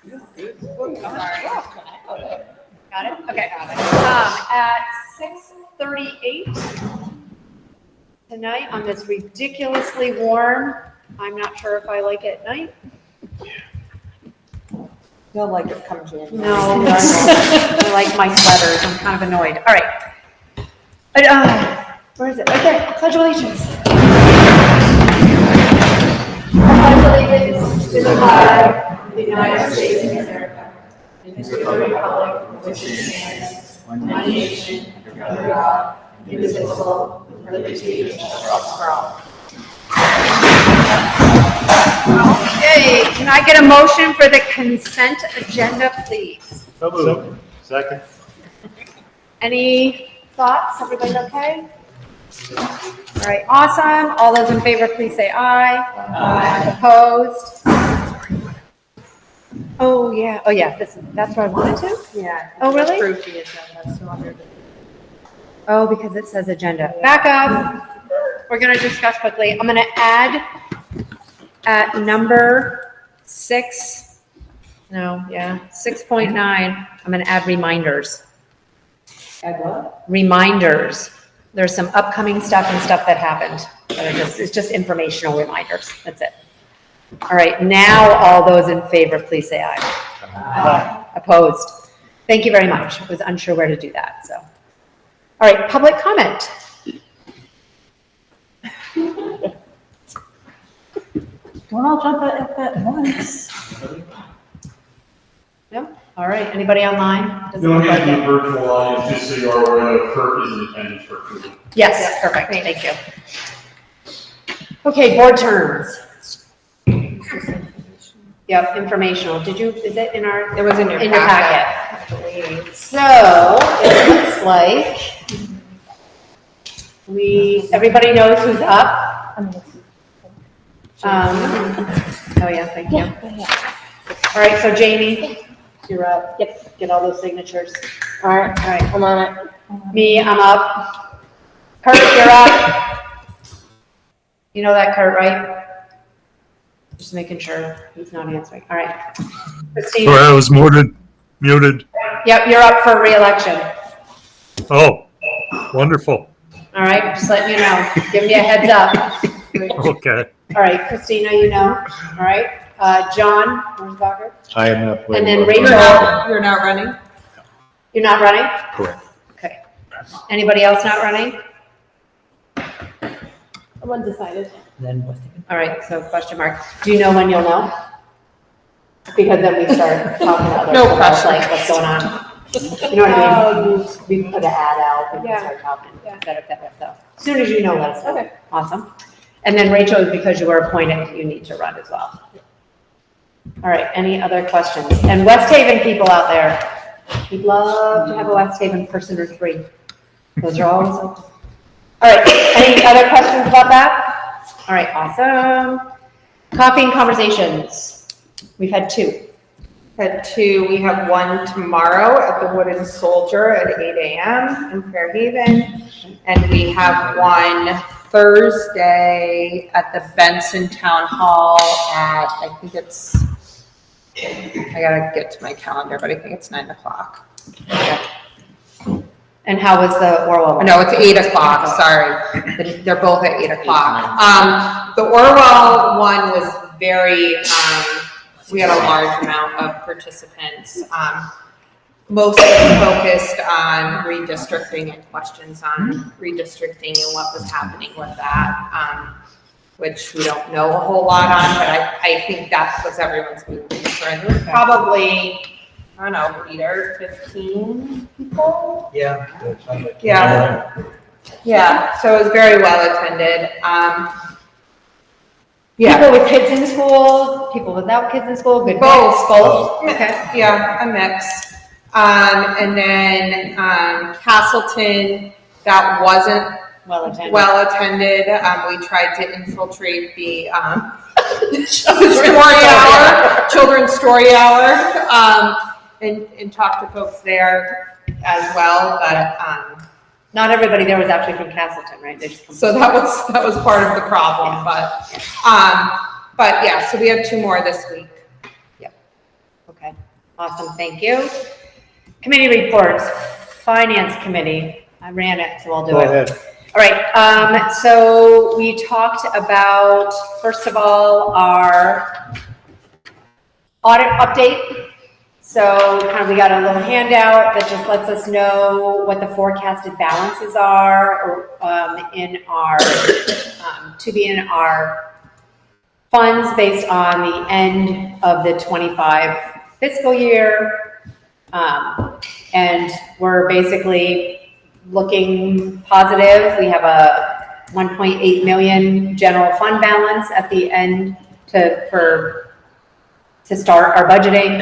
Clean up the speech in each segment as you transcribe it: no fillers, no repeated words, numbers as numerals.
Sorry. Got it? Okay. At 6:38 tonight on this ridiculously warm, I'm not sure if I like it at night. You'll like it come January. No, I like my sweaters. I'm kind of annoyed. All right. But, where is it? Right there. Pledge allegiance. I pledge allegiance to the flag of the United States of America and to the republic for which it stands, one nation, under God, indivisible, with liberty and justice for all. Okay, can I get a motion for the consent agenda, please? So moved. Second. Any thoughts? Everybody okay? All right, awesome. All those in favor, please say aye. Aye. Opposed? Oh, yeah. Oh, yeah. That's what I wanted to? Yeah. Oh, really? Approve the agenda, so under the. Oh, because it says agenda. Back up. We're going to discuss quickly. I'm going to add at number 6.9, I'm going to add reminders. Add what? Reminders. There's some upcoming stuff and stuff that happened. It's just informational reminders. That's it. All right. Now, all those in favor, please say aye. Aye. Opposed? Thank you very much. I was unsure where to do that. So, all right. Public comment. Don't all jump at once. No? All right. Anybody online? The only thing in the virtual audience, just so you are aware, Kirk is in attendance for approval. Yes. Perfect. Thank you. Okay. Board terms. Yep. Informational. Is it in our? It was in your packet. I believe. So it looks like everybody knows who's up. Oh yeah, thank you. All right, so Jamie, you're up. Yep. Get all those signatures. All right, I'm on it. Me, I'm up. Kurt, you're up. You know that, Kurt, right? Just making sure he's not answering. All right. Christine. Sorry, I was muted. Yep, you're up for re-election. Oh, wonderful. All right, just letting you know. Giving you a heads up. Okay. All right, Christina, you know. All right. John Hornsbacher. I am not. And then Rachel. You're not running? You're not running? Correct. Okay. Anybody else not running? I'm undecided. All right, so question mark. Do you know when you'll know? Because then we start talking to others No about pressure. like what's going on. You know what I mean? We put an ad out, we can Yeah. start talking, Yeah. et cetera. So as soon as you know, let us know. Okay. Awesome. And then Rachel, because you were appointed, you need to run as well. All right, any other questions? And West Haven people out there, we'd love to have a West Haven person or three. Those are always open. All right, any other questions about that? All right, awesome. Coffee and conversations. We've had two. Had two, we have one tomorrow at the Wooden Soldier at 8 a.m. in Fairhaven. And we have one Thursday at the Benson Town Hall at, I gotta get to my calendar, but I think it's 9 o'clock. And how was the Orwell one? No, it's 8 o'clock, sorry. They're both at 8 o'clock. The Orwell one was very, we had a large amount of participants, mostly focused on redistricting and questions on redistricting and what was happening with that, which we don't know a whole lot on, but I think that was everyone's big concern. There was probably, I don't know, Peter, 15 people? Yeah. Yeah, so it was very well attended. People with kids in school, people without kids in school, good mix, Both. both? Okay. Yeah, a mix. And then Castleton, that wasn't Well attended. well attended. We tried to infiltrate the children's story hour, and talk to folks there as well. But Not everybody there was actually from Castleton, right? They just come. so that was part of the problem. But yeah, so we have two more this week. Okay. Okay, awesome, thank you. Committee reports, Finance Committee, I ran it, so I'll do Go it. ahead. All right, so we talked about, first of all, our audit update. So kind of we got a little handout that just lets us know what the forecasted balances are in our, to be in our funds based on the end of the 25 fiscal year. And we're basically looking positive. We have a 1.8 million general fund balance at the end to start our budgeting.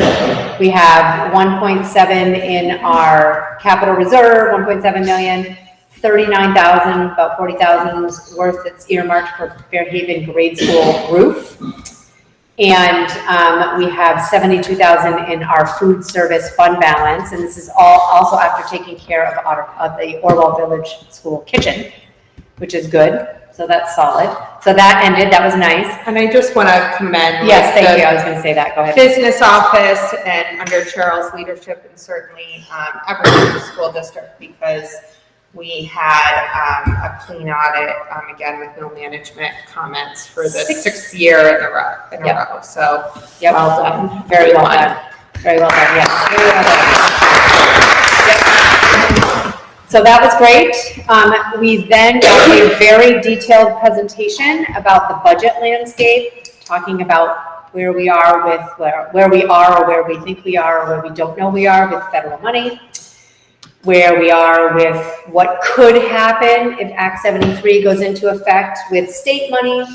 We have 1.7 in our capital reserve, 1.7 million, 39,000, about 40,000 worth that's earmarked for Fairhaven grade school roof. And we have 72,000 in our food service fund balance. And this is all also after taking care of the Orwell Village School kitchen, which is good. So that's solid. So that ended, that was nice. And I just want to commend. Yes, thank you, I was gonna say that, go ahead. Business office and under Cheryl's leadership and certainly everyone in the school district, because we had a clean audit, again, with no management comments for the sixth year in a row. So Yep. well done. Very well done. Very well done, yes. Very well done. Yep. So that was great. We then got a very detailed presentation about the budget landscape, talking about where we are with where we are or where we think we are or where we don't know we are with federal money, where we are with what could happen if Act 73 goes into effect with state money,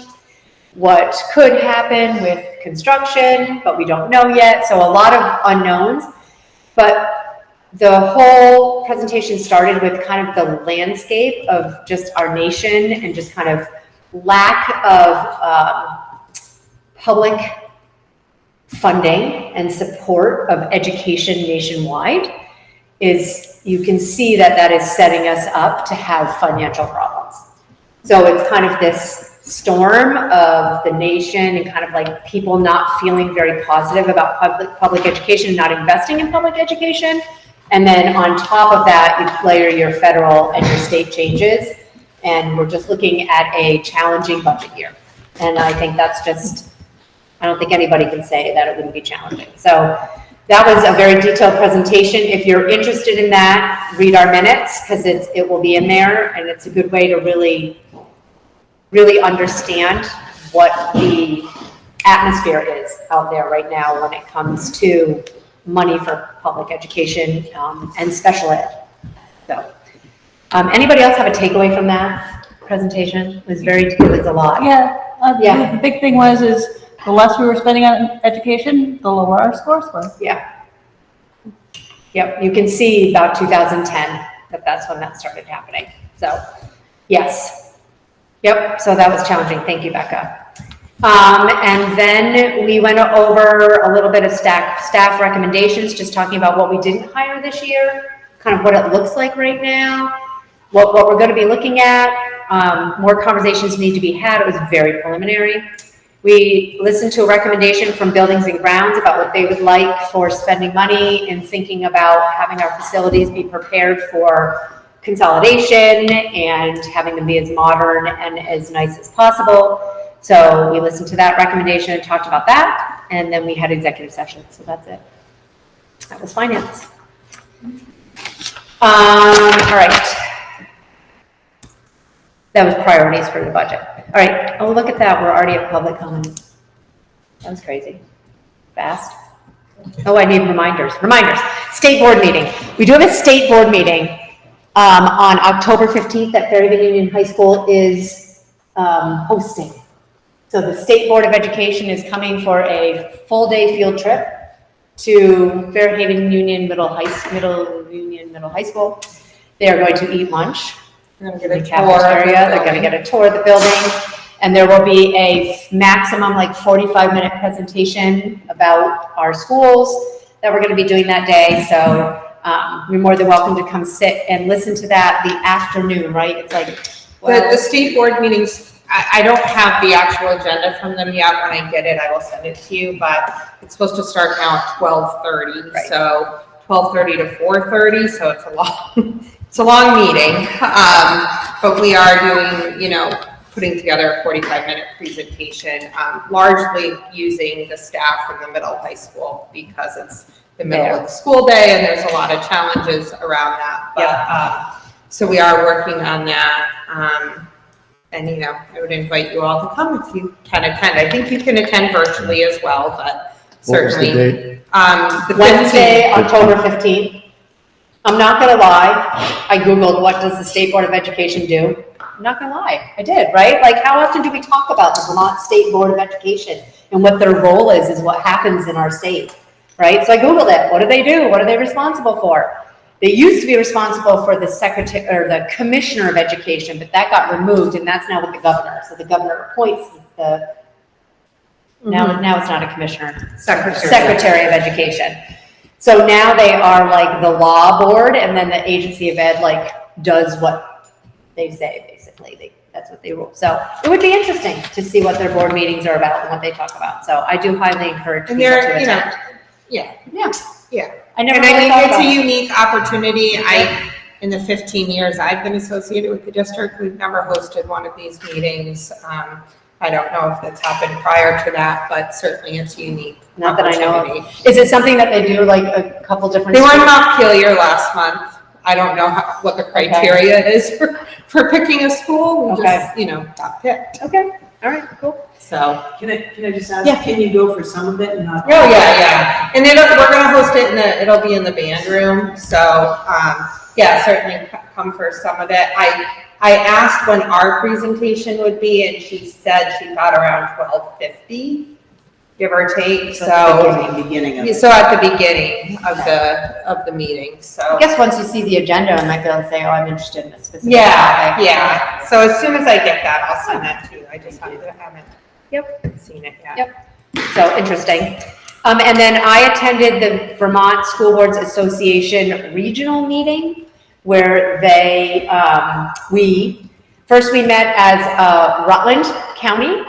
what could happen with construction, but we don't know yet. So a lot of unknowns, but the whole presentation started with kind of the landscape of just our nation and just kind of lack of public funding and support of education nationwide. You can see that is setting us up to have financial problems. So it's kind of this storm of the nation and kind of like people not feeling very positive about public education, not investing in public education. And then on top of that, you layer your federal and your state changes. And we're just looking at a challenging budget year. And I think that's just, I don't think anybody can say that it wouldn't be challenging. So that was a very detailed presentation. If you're interested in that, read our minutes because it will be in there, and it's a good way to really, really understand what the atmosphere is out there right now when it comes to money for public education and special ed. So, anybody else have a takeaway from that presentation? It was a lot. Yeah, the big thing was the less we were spending on education, the lower our scores were. Yeah. Yep, you can see about 2010 that's when that started happening. So, yes. Yep, so that was challenging. Thank you, Becca. And then we went over a little bit of staff recommendations, just talking about what we didn't hire this year, kind of what it looks like right now, what we're going to be looking at. More conversations need to be had. It was very preliminary. We listened to a recommendation from Buildings and Grounds about what they would like for spending money and thinking about having our facilities be prepared for consolidation and having them be as modern and as nice as possible. So we listened to that recommendation and talked about that, and then we had executive session. So that's it. That was finance. All right. That was priorities for the budget. All right. Oh, look at that. We're already at public comment. That was crazy. Fast. Oh, I need reminders. Reminders. State board meeting. We do have a state board meeting on October 15th that Fairhaven Union High School is hosting. So the State Board of Education is coming for a full-day field trip to Fairhaven Union Middle High School. They are going to eat lunch. We're going to get a in the tour. cafeteria. They're going to get a tour of the building, and there will be a maximum 45-minute presentation about our schools that we're going to be doing that day. So you're more than welcome to come sit and listen to that the afternoon, right? It's like, well, The state board meetings I don't have the actual agenda from them yet. When I get it, I will send it to you, but it's supposed to start now at 12:30. Right. So 12:30 to 4:30, so it's a long, it's a long meeting. But we are doing, putting together a 45-minute presentation, largely using the staff from the middle high school because it's the middle of the school day and there's a lot of challenges around that. But, so we are working on that. And, I would invite you all to come if you can attend. I think you can attend virtually as well, but What was the certainly. date? The Wednesday, 15th. October 15th. I'm not gonna lie, I Googled what does the State Board of Education do? I'm not gonna lie, I did, right? Like, how often do we talk about the Vermont State Board of Education and what their role is what happens in our state, right? So I Googled it, what do they do? What are they responsible for? They used to be responsible for the secretary or the commissioner of education, but that got removed and that's now with the governor. So the governor appoints the, now it's not a commissioner, secretary of education. So now they are like the law board and then the agency of ed like does what they say basically. That's what they rule. So it would be interesting to see what their board meetings are about and what they talk about. So I do highly encourage And people they're, to attend. Yeah. I never And I really think thought it's about a it. unique opportunity. In the 15 years I've been associated with the district, we've never hosted one of these meetings. I don't know if that's happened prior to that, but certainly it's a unique Not that I know opportunity. of. Is it something that they do like a couple different? They were in schools? Montpelier last month. I don't know what the criteria is for picking a school. We just, got picked. Okay, all right, cool. So. Can I just ask, Yeah. can you go for some of it and not? Oh, yeah. And we're gonna host it it'll be in the band room, so, certainly come for some of it. I asked when our presentation would be, and she said she thought around 12:50, give or take, so. Beginning of it. So at the beginning of the meeting, so. I guess once you see the agenda, I might be able to say, oh, I'm interested in a specific. Yeah, topic. yeah. So as soon as I get that, I'll send that to you. I just haven't seen it yet. Yep. So interesting. And then I attended the Vermont School Boards Association regional meeting where we met as Rutland County.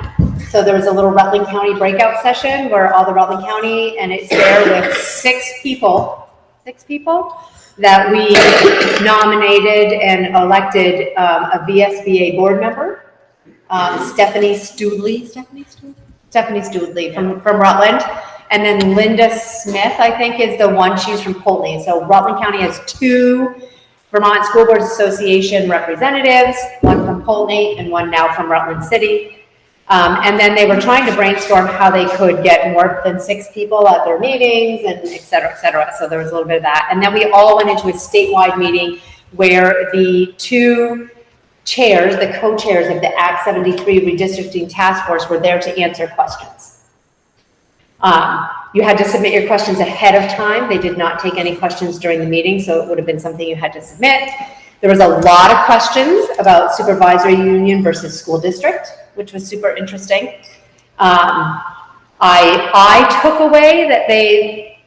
So there was a little Rutland County breakout session where all the Rutland County, and it's there with six people that we nominated and elected a VSBA board member. Stephanie Studley from Rutland. And then Linda Smith, I think, is the one, she's from Poultney. So Rutland County has two Vermont School Boards Association representatives, one from Poultney and one now from Rutland City. And then they were trying to brainstorm how they could get more than six people at their meetings and et cetera, et cetera. So there was a little bit of that. And then we all went into a statewide meeting where the two chairs, the co-chairs of the Act 73 redistricting task force were there to answer questions. You had to submit your questions ahead of time. They did not take any questions during the meeting, so it would have been something you had to submit. There was a lot of questions about supervisory union versus school district, which was super interesting. I took away that they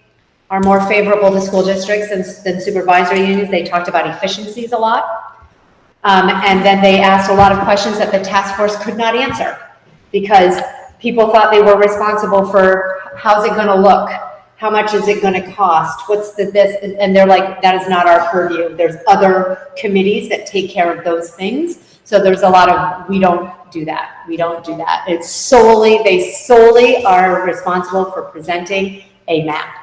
are more favorable to school districts than supervisory unions. They talked about efficiencies a lot. And then they asked a lot of questions that the task force could not answer because people thought they were responsible for how's it going to look? How much is it going to cost? What's this? And they're like, that is not our purview. There's other committees that take care of those things. So there's a lot of, we don't do that. We don't do that. They solely are responsible for presenting a map.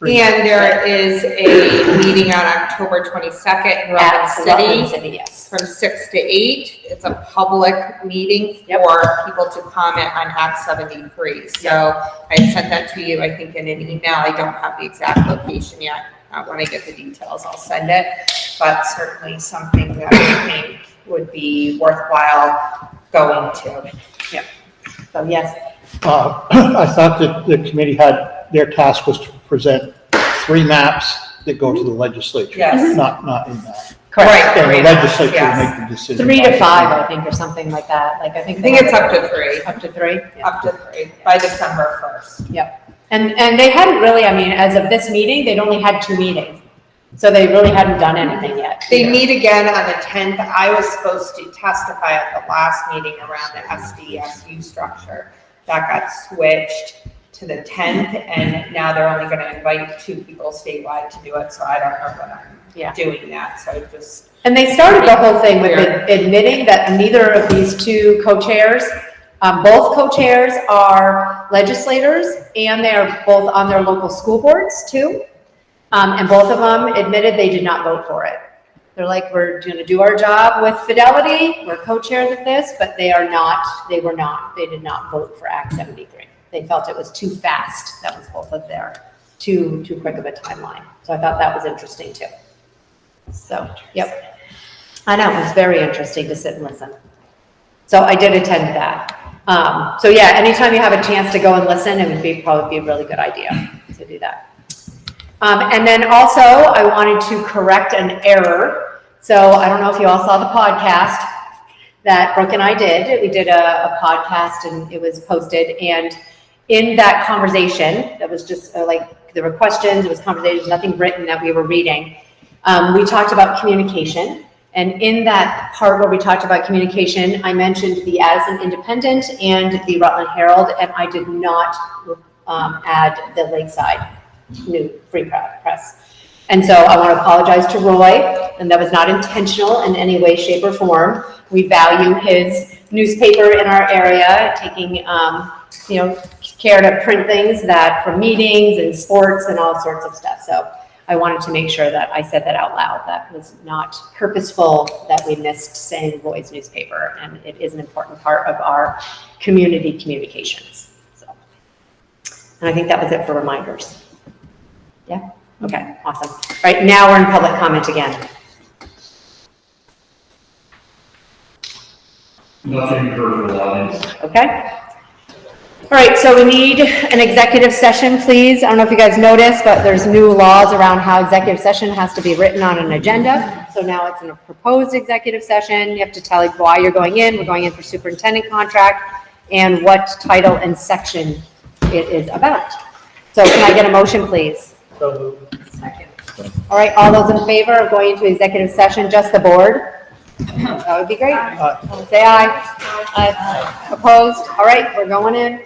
And there is a meeting on October 22nd in Rutland City Yes. from 6 to 8. It's a public meeting Yep. for people to comment on Act 73. So I sent that to you, I think, in an email. I don't have the exact location yet. When I get the details, I'll send it. But certainly something that I think would be worthwhile going to. Yep. So yes. I thought that the committee their task was to present 3 maps that go to the legislature. Yes. Not in that. Correct. And the Right. legislature Yes. will make the decision. 3 to 5, I think, or something like that. Like, I think it's up to 3. Up to 3? Yeah. Up to 3 by December 1st. Yep. And they hadn't really, I mean, as of this meeting, they'd only had 2 meetings. So they really hadn't done anything yet. They meet again on the 10th. I was supposed to testify at the last meeting around the SDSU structure. That got switched to the 10th, and now they're only gonna invite 2 people statewide to do it, so I don't know when Yeah. I'm doing that, so just. And they started the whole thing with admitting that neither of these 2 co-chairs, both co-chairs are legislators, and they are both on their local school boards too. And both of them admitted they did not vote for it. They're like, we're gonna do our job with fidelity, we're co-chairs of this, but they did not vote for Act 73. They felt it was too fast. That was both of their too quick of a timeline. So I thought that was interesting too. So, yep. I know, it was very interesting to sit and listen. So I did attend that. So yeah, anytime you have a chance to go and listen, it would probably be a really good idea to do that. And then also, I wanted to correct an error. So I don't know if you all saw the podcast that Brooke and I did. We did a podcast and it was posted. And in that conversation, that was just like, there were questions, it was conversations, nothing written that we were reading. We talked about communication. And in that part where we talked about communication, I mentioned the Addison Independent and the Rutland Herald, and I did not add the Lakeside New Free Press. And so I want to apologize to Roy, and that was not intentional in any way, shape, or form. We value his newspaper in our area, taking care to print things that for meetings and sports and all sorts of stuff. So I wanted to make sure that I said that out loud. That was not purposeful, that we missed saying Roy's newspaper, and it is an important part of our community communications. So, and I think that was it for reminders. Yeah? Okay, awesome. All right, now we're in public comment again. Nothing virtual audience. Okay? All right, so we need an executive session, please. I don't know if you guys noticed, but there's new laws around how executive session has to be written on an agenda. So now it's in a proposed executive session. You have to tell why you're going in. We're going in for superintendent contract and what title and section it is about. So can I get a motion, please? Second. All right, all those in favor of going into executive session, just the board? That would be great. Say aye. Aye. Opposed? All right, we're going in.